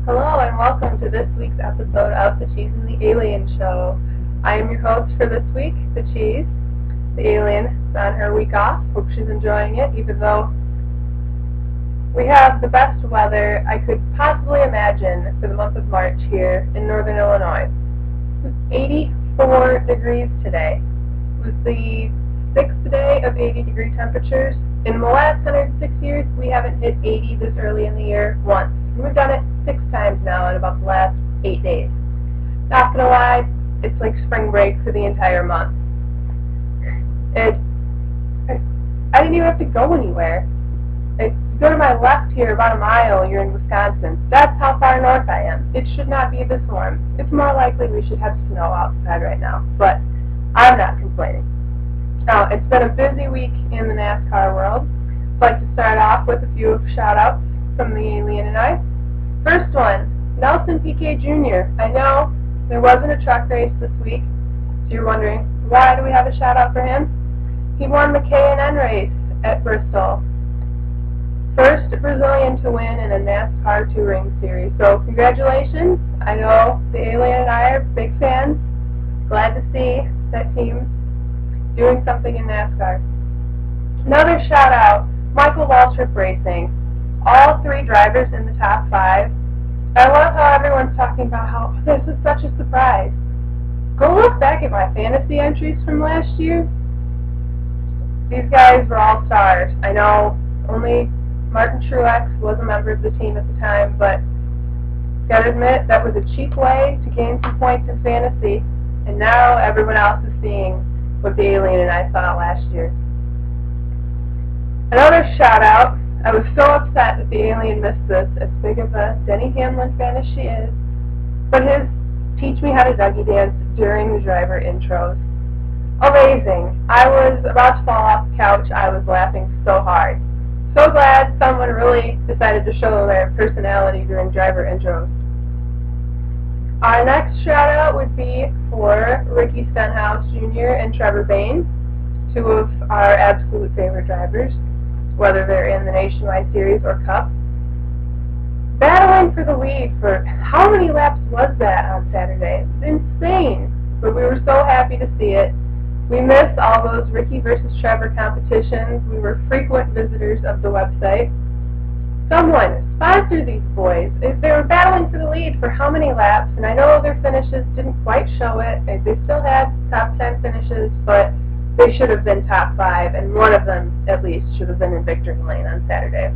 Hello and welcome to this week's episode of The Cheese and the Alien Show. I am your host for this week, The Cheese. The Alien is on her week off. Hope she's enjoying it, even though we have the best weather I could possibly imagine for the month of March here in northern Illinois. It's 84 degrees today. It was the 6th day of 80-degree temperatures. In the last 106 years, we haven't hit 80 this early in the year once. We've done it 6 times now in about the last 8 days. Not gonna lie, it's like spring break for the entire month. I didn't even have to go anywhere. If you go to my left here about a mile, you're in Wisconsin. That's how far north I am. It should not be this warm. It's more likely we should have snow outside right now, but I'm not complaining. Now, it's been a busy week in the NASCAR world. I'd like to start off with a few shout-outs from the Alien and I. First one, Nelson Piquet Jr. I know there wasn't a truck race this week, so you're wondering, why do we have a shout-out for him? He won the K&N race at Bristol. First Brazilian to win in a NASCAR touring series. So congratulations. I know the Alien and I are big fans. Glad to see that team's doing something in NASCAR. Another shout out, Michael Waltrip Racing. All 3 drivers in the top 5. I love how everyone's talking about how this is such a surprise. Go look back at my fantasy entries from last year. These guys were all stars. I know only Martin Truex was a member of the team at the time, but gotta admit that was a cheap way to gain some points in fantasy, and now everyone else is seeing what the Alien and I saw last year. Another shout out, I was so upset that the Alien missed this, as big of a Denny Hamlin fan as she is, but his Teach Me How to Dougie Dance during the driver intros. Amazing. I was about to fall off the couch. I was laughing so hard. So glad someone really decided to show their personality during driver intros. Our next shout out would be for Ricky Stenhouse Jr. and Trevor Bayne, 2 of our absolute favorite drivers, whether they're in the Nationwide Series or Cup. Battling for the lead for how many laps was that on Saturday? It was insane, but we were so happy to see it. We missed all those Ricky versus Trevor competitions. We were frequent visitors of the website. Someone sponsor these boys. They were battling for the lead for how many laps, and I know their finishes didn't quite show it. They still had top 10 finishes, but they should have been top 5, and one of them, at least, should have been in victory lane on Saturday.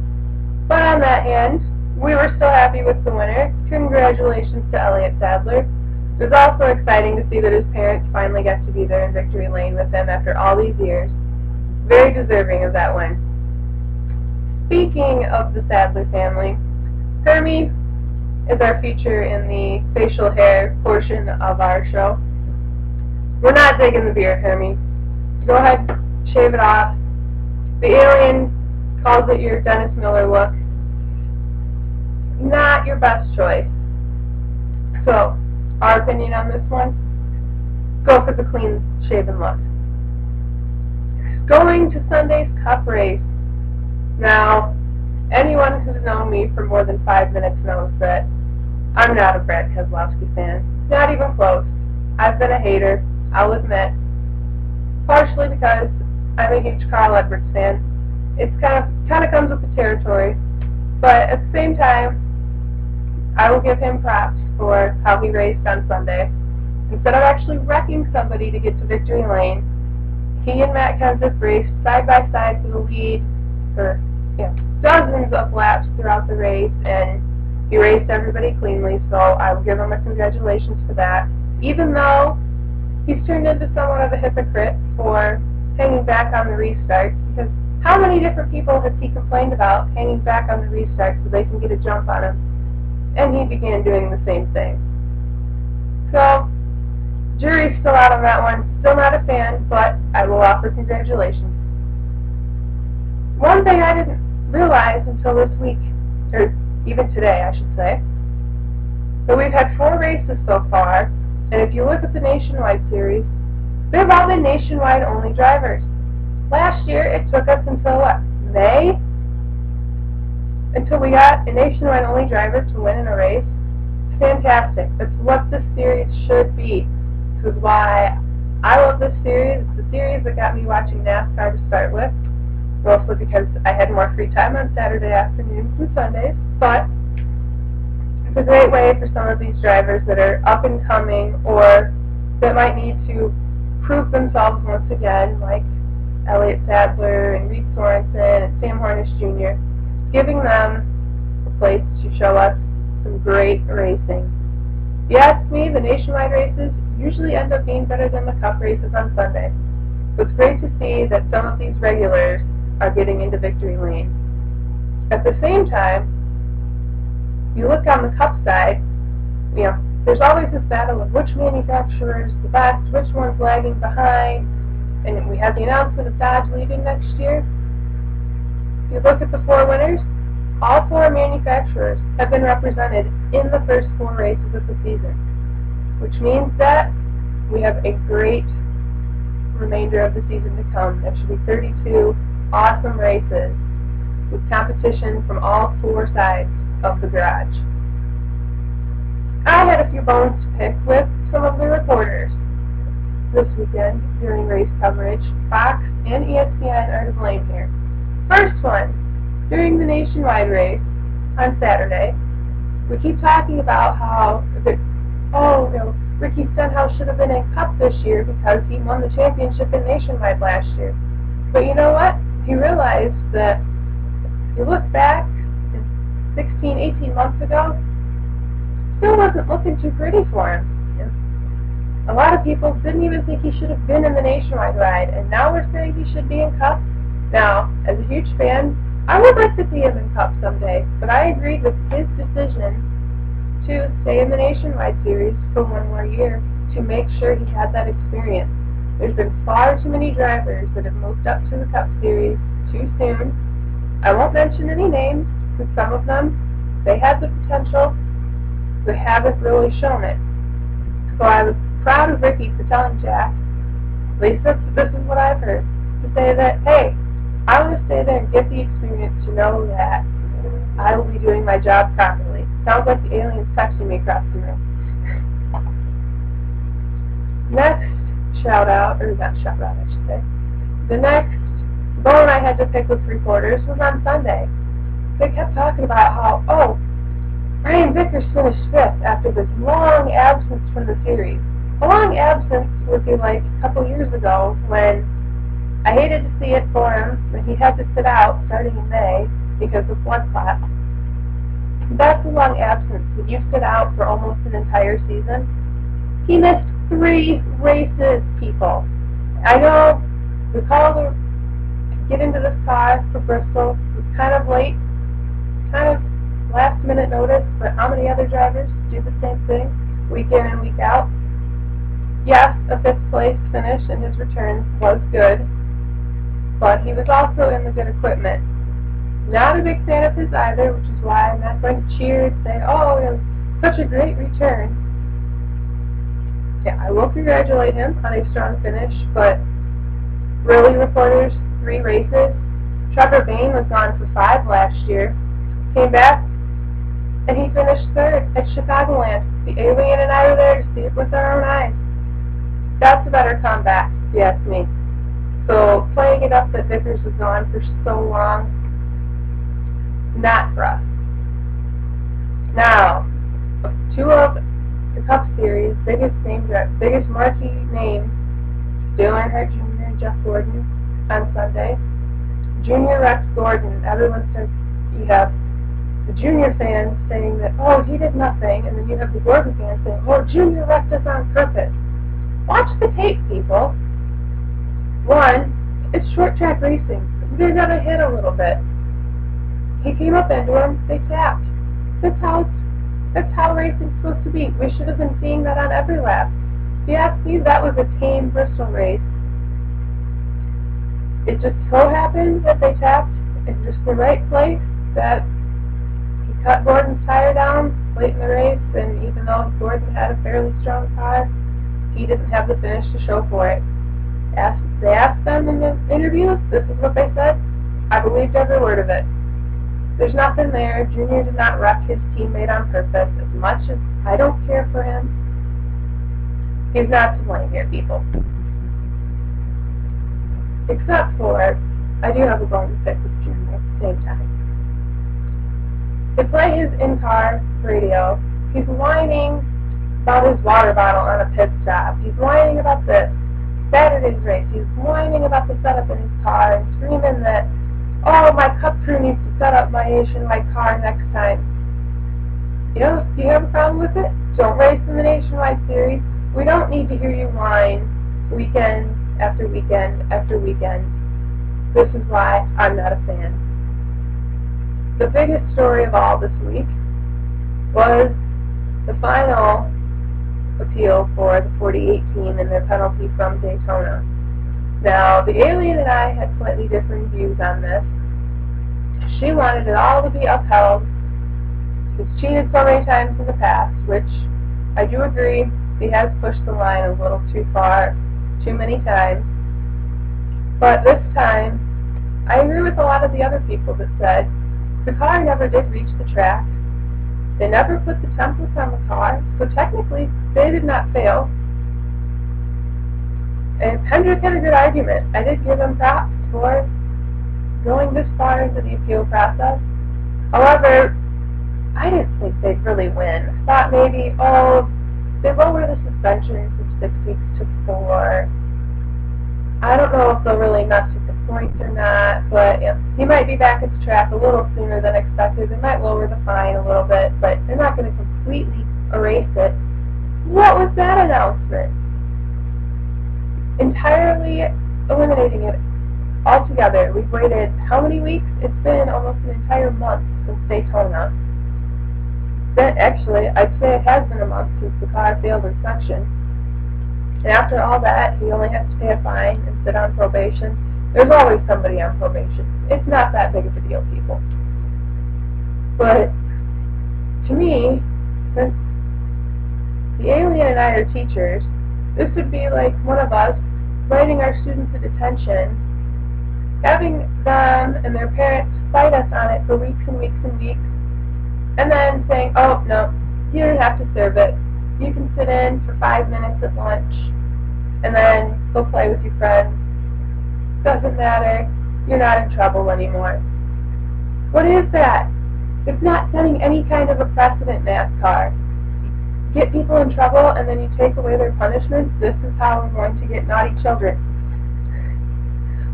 But on that hand, we were still happy with the winner. Congratulations to Elliott Sadler. It was also exciting to see that his parents finally got to be there in victory lane with him after all these years. Very deserving of that win. Speaking of the Sadler family, Hermie is our feature in the facial hair portion of our show. We're not digging the beard, Hermie. Go ahead, shave it off. The Alien calls it your Dennis Miller look. Not your best choice. So, our opinion on this one? Go for the clean shaven look. Going to Sunday's Cup race. Now, anyone who's known me for more than 5 minutes knows that I'm not a Brad Keselowski fan. Not even close. I've been a hater, I'll admit. Partially because I'm a huge Carl Edwards fan. It's kind of comes with the territory. But at the same time, I will give him props for how he raced on Sunday. Instead of actually wrecking somebody to get to victory lane, he and Matt Kenseth raced side by side for the lead for dozens of laps throughout the race, and he raced everybody cleanly, so I will give him a congratulations for that. Even though he's turned into somewhat of a hypocrite for hanging back on the restart, because how many different people has he complained about hanging back on the restart so they can get a jump on him? And he began doing the same thing. So, jury's still out on that one. Still not a fan, but I will offer congratulations. One thing I didn't realize until this week, or even today I should say, that we've had 4 races so far, and if you look at the Nationwide Series, they've all been Nationwide only drivers. Last year it took us until what, May? Until we got a Nationwide only driver to win in a race. fantastic. It's what this series should be. This is why I love this series. It's the series that got me watching NASCAR to start with, mostly because I had more free time on Saturday afternoons and Sundays, but it's a great way for some of these drivers that are up and coming or that might need to prove themselves once again, like Elliott Sadler and Reed Sorensen and Sam Hornish Jr., giving them a place to show us some great racing. If you ask me, the nationwide races usually end up being better than the Cup races on Sunday. So it's great to see that some of these regulars are getting into victory lane. At the same time, you look on the Cup side, there's always this battle of which manufacturer's the best, which one's lagging behind, and we had the announcement of Dodge leaving next year. If you look at the 4 winners, all 4 manufacturers have been represented in the first 4 races of the season, which means that we have a great remainder of the season to come. There should be 32 awesome races with competition from all 4 sides of the garage. I had a few bones to pick with some of the reporters this weekend during race coverage. Fox and ESPN are to blame here. First one, during the nationwide race on Saturday, we keep talking about how Ricky Stenhouse should have been in Cup this year because he won the championship in nationwide last year. But you know what? He realized that if you look back 16, 18 months ago, still wasn't looking too pretty for him. A lot of people didn't even think he should have been in the nationwide ride, and now we're saying he should be in Cup. Now, as a huge fan, I would like to see him in Cup someday, but I agreed with his decision to stay in the nationwide series for 1 more year to make sure he had that experience. There's been far too many drivers that have moved up to the Cup series too soon. I won't mention any names, but some of them, they had the potential, but haven't really shown it. So I was proud of Ricky for telling Jack, at least this is what I've heard, to say that, hey, I want to stay there and get the experience to know that I will be doing my job properly. Sounds like the alien's texting me across the room. Next I should say. The next bone I had to pick with reporters was on Sunday. They kept talking about how, Brian Vickers finished 5th after this long absence from the series. A long absence would be like a couple years ago when I hated to see it for him when he had to sit out starting in May because of blood clots. That's a long absence. When you sit out for almost an entire season, he missed 3 races, people. I know the call to get into this car for Bristol was kind of late, kind of last-minute notice, but how many other drivers do the same thing week in and week out? Yes, a 5th place finish in his return was good, but he was also in the good equipment. Not a big fan of his either, which is why I'm not going to cheer and say, it was such a great return. Yeah, I will congratulate him on a strong finish, but really, reporters, 3 races. Trevor Bayne was gone for 5 last year, came back, and he finished 3rd at Chicagoland. The alien and I were there to see it with our own eyes. That's a better comeback, if you ask me. So playing it up that Vickers was gone for so long, not for us. Now, 2 of the Cup Series' biggest marquee names, Earnhardt Jr. and Jeff Gordon on Sunday. Junior Rex Gordon, everyone says you have the Junior fans saying that, he did nothing, and then you have the Gordon fans saying, Junior wrecked us on purpose. Watch the tape, people. 1, it's short track racing. They're going to hit a little bit. He came up into him, they tapped. That's how racing's supposed to be. We should have been seeing that on every lap. If you ask me, that was a tame Bristol race. It just so happened that they tapped in just the right place, that he cut Gordon's tire down late in the race, and even though Gordon had a fairly strong car, he didn't have the finish to show for it. They asked them in the interviews, this is what they said. I believed every word of it. There's nothing there. Junior did not wreck his teammate on purpose. As much as I don't care for him, he's not to blame here, people. Except for, I do have a bone to pick with Junior at the same time. They play his in-car radio. He's whining about his water bottle on a pit stop. He's whining about this. Saturday's race. He's whining about the setup in his car and screaming that, oh, my cup crew needs to set up my nationwide car next time. You know, do you have a problem with it? Don't race in the nationwide series. We don't need to hear you whine weekend after weekend after weekend. This is why I'm not a fan. The biggest story of all this week was the final appeal for the 48 team and their penalty from Daytona. Now, the alien and I had slightly different views on this. She wanted it all to be upheld. He's cheated so many times in the past, which I do agree he has pushed the line a little too far, too many times. But this time, I agree with a lot of the other people that said the car never did reach the track. They never put the templates on the car, so technically they did not fail. And Hendrick had a good argument. I did give him props for going this far into the appeal process. However, I didn't think they'd really win. I thought maybe, oh, they lower the suspension from 6 weeks to 4. I don't know if they'll really mess with the points or not, but he might be back at the track a little sooner than expected. They might lower the fine a little bit, but they're not going to completely erase it. What was that announcement? Entirely eliminating it altogether. We've waited how many weeks? It's been almost an entire month since Daytona. Actually, I'd say it has been a month since the car failed inspection. And after all that, he only has to pay a fine and sit on probation. There's always somebody on probation. It's not that big of a deal, people. But to me, since the alien and I are teachers, this would be like one of us writing our students a detention, having them and their parents fight us on it for weeks and weeks and weeks, and then saying, oh, no, you don't have to serve it. You can sit in for 5 minutes at lunch, and then go play with your friends. Doesn't matter. You're not in trouble anymore. What is that? It's not setting any kind of a precedent, NASCAR. You get people in trouble, and then you take away their punishments. This is how we're going to get naughty children.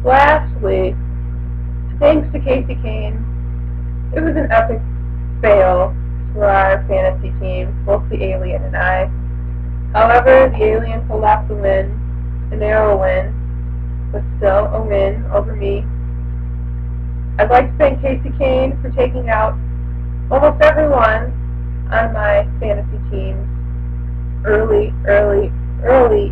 Lastly, thanks to Kasey Kahne, it was an epic fail for our fantasy teams, both the alien and I. However, the alien pulled off the win, a narrow win, but still a win over me. I'd like to thank Kasey Kahne for taking out almost everyone on my fantasy teams early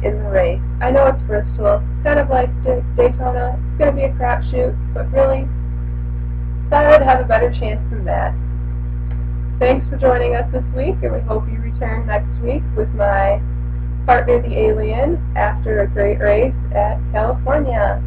in the race. I know it's Bristol, it's kind of like Daytona, it's going to be a crapshoot, but really, thought I'd have a better chance than that. Thanks for joining us this week, and we hope you return next week with my partner, the alien, after a great race at California.